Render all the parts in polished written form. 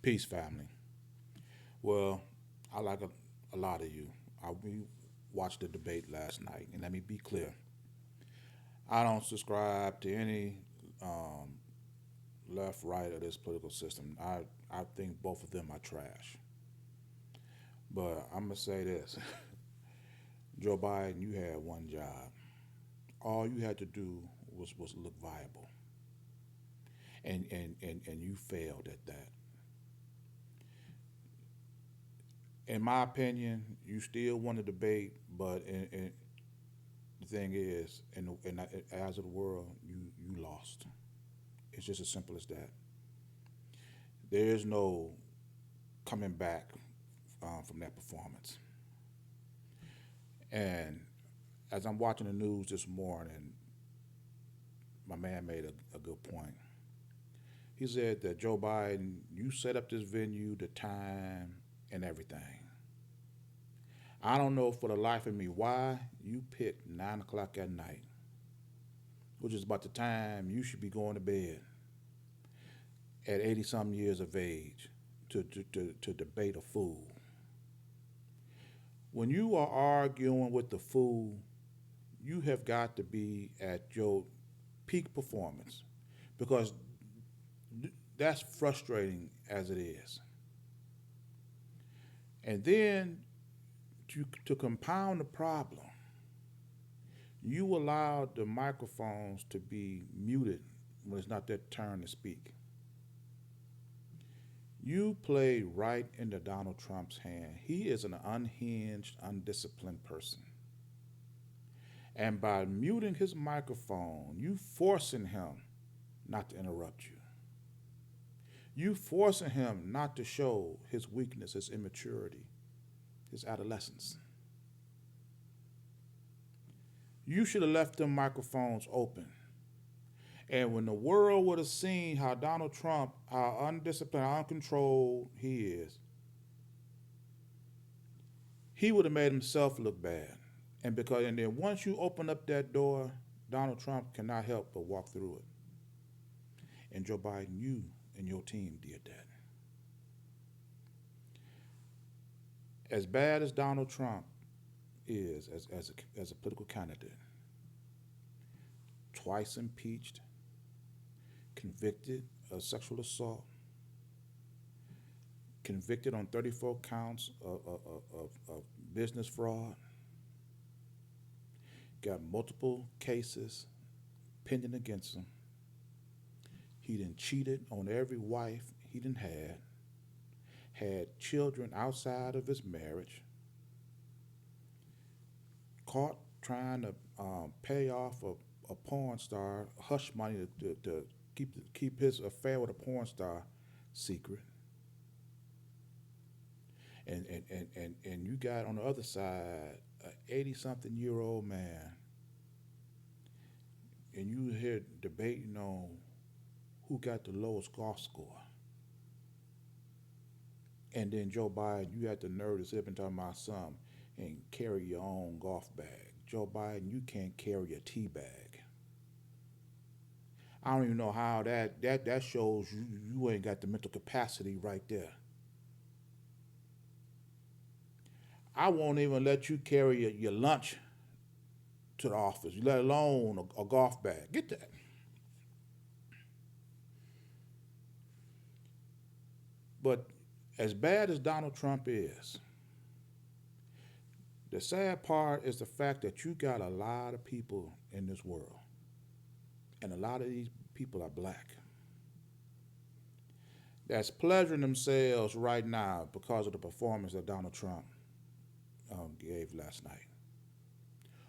Peace, family. Well, I like a lot of you. We watched the debate last night, and let me be clear. I don't subscribe to any um, left, right of this political system. I think both of them are trash. But I'm gonna say this: Joe Biden, you had one job. All you had to do was look viable, and you failed at that. In my opinion, you still won the debate, but the thing is, in the eyes of the world, you lost. It's just as simple as that. There is no coming back from that performance. And as I'm watching the news this morning, my man made a good point. He said that Joe Biden, you set up this venue, the time, and everything. I don't know for the life of me why you picked 9 o'clock at night, which is about the time you should be going to bed at 80 some years of age to debate a fool. When you are arguing with the fool, you have got to be at your peak performance because that's frustrating as it is. And then to compound the problem, you allow the microphones to be muted when it's not their turn to speak. You play right into Donald Trump's hand. He is an unhinged, undisciplined person. And by muting his microphone, you forcing him not to interrupt you. You forcing him not to show his weakness, his immaturity, his adolescence. You should have left them microphones open. And when the world would have seen how Donald Trump, how undisciplined, how uncontrolled he is, he would have made himself look bad. And then once you open up that door, Donald Trump cannot help but walk through it. And Joe Biden, you and your team did that. As bad as Donald Trump is as a political candidate, twice impeached, convicted of sexual assault, convicted on 34 counts of business fraud, got multiple cases pending against him. He done cheated on every wife he done had children outside of his marriage, caught trying to pay off a porn star hush money to keep his affair with a porn star secret. And you got on the other side an 80 something year old man, and you hear debating on who got the lowest golf score. And then Joe Biden, you had the nerve to sit up and talk about something and carry your own golf bag. Joe Biden, you can't carry a tea bag. I don't even know how that shows you ain't got the mental capacity right there. I won't even let you carry your lunch to the office, let alone a golf bag. Get that. But as bad as Donald Trump is, the sad part is the fact that you got a lot of people in this world, and a lot of these people are black, that's pleasuring themselves right now because of the performance that Donald Trump gave last night.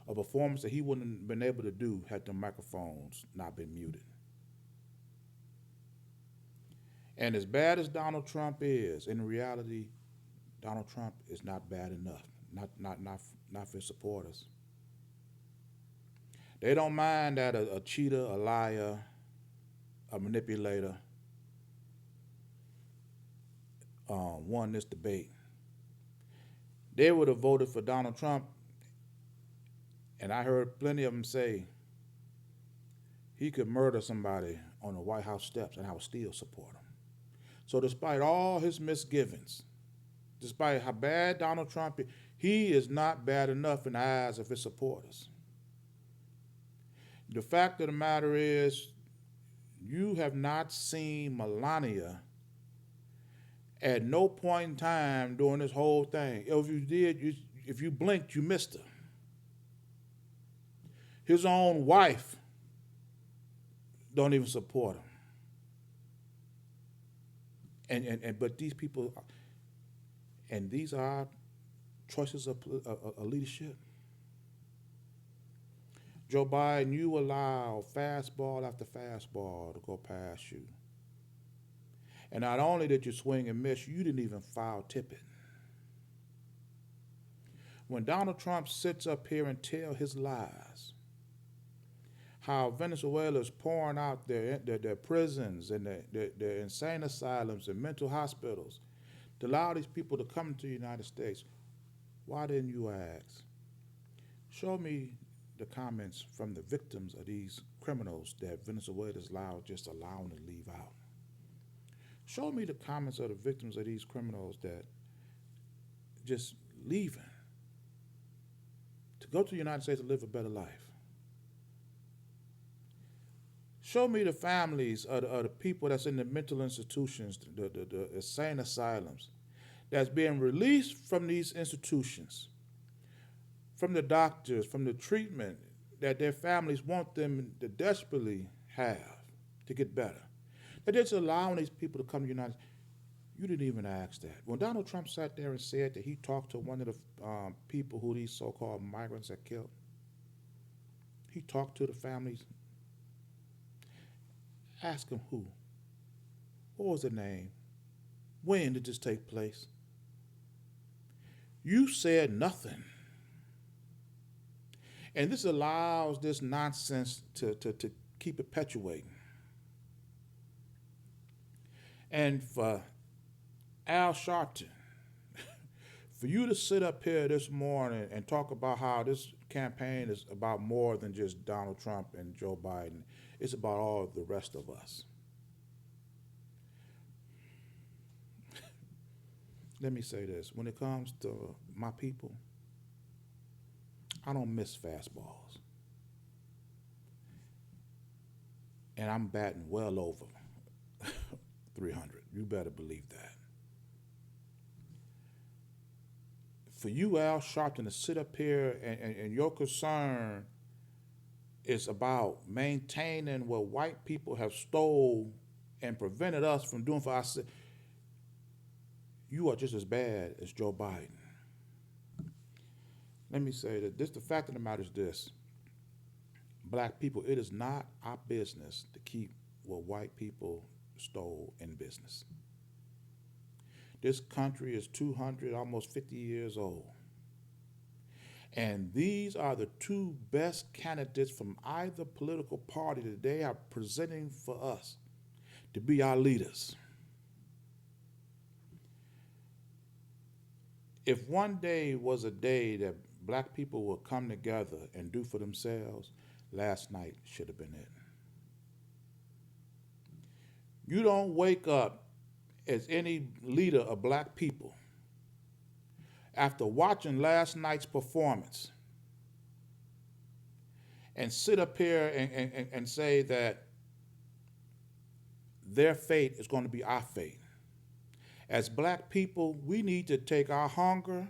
A performance that he wouldn't have been able to do had the microphones not been muted. And as bad as Donald Trump is, in reality, Donald Trump is not bad enough. Not for his supporters. They don't mind that a cheater, a liar, a manipulator won this debate. They would have voted for Donald Trump, and I heard plenty of them say he could murder somebody on the White House steps, and I would still support him. So despite all his misgivings, despite how bad Donald Trump is, he is not bad enough in the eyes of his supporters. The fact of the matter is, you have not seen Melania at no point in time during this whole thing. If you did, if you blinked, you missed her. His own wife don't even support him. But these people, and these are our choices of leadership. Joe Biden, you allow fastball after fastball to go past you. And not only did you swing and miss, you didn't even foul tip it. When Donald Trump sits up here and tells his lies, how Venezuela is pouring out their prisons and their insane asylums and mental hospitals to allow these people to come to the United States, why didn't you ask? Show me the comments from the victims of these criminals that Venezuela is just allowing to leave out. Show me the comments of the victims of these criminals that just leaving to go to the United States to live a better life. Show me the families of the people that's in the mental institutions, the insane asylums, that's being released from these institutions, from the doctors, from the treatment that their families want them to desperately have to get better. They're just allowing these people to come to the United States. You didn't even ask that. When Donald Trump sat there and said that he talked to one of the people who these so-called migrants had killed, he talked to the families. Ask him who. What was the name? When did this take place? You said nothing. And this allows this nonsense to keep perpetuating. And for Al Sharpton, for you to sit up here this morning and talk about how this campaign is about more than just Donald Trump and Joe Biden, it's about all of the rest of us. Let me say this. When it comes to my people, I don't miss fastballs. And I'm batting well over 300. You better believe that. For you, Al Sharpton, to sit up here and your concern is about maintaining what white people have stole and prevented us from doing for ourselves, you are just as bad as Joe Biden. Let me say that the fact of the matter is this. Black people, it is not our business to keep what white people stole in business. This country is 200, almost 50 years old. And these are the two best candidates from either political party that they are presenting for us to be our leaders. If one day was a day that black people would come together and do for themselves, last night should have been it. You don't wake up as any leader of black people after watching last night's performance and sit up here and say that their fate is going to be our fate. As black people, we need to take our hunger,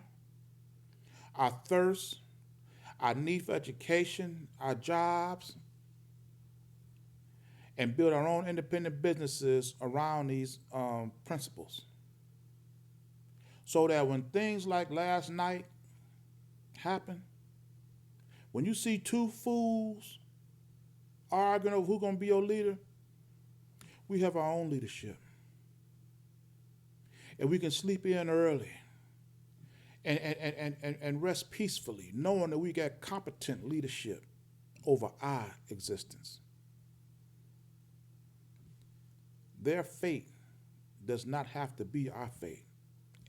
our thirst, our need for education, our jobs, and build our own independent businesses around these principles. So that when things like last night happen, when you see two fools arguing over who's going to be your leader, we have our own leadership. And we can sleep in early and rest peacefully, knowing that we got competent leadership over our existence. Their fate does not have to be our fate,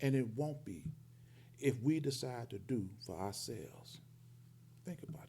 and it won't be if we decide to do for ourselves. Think about it.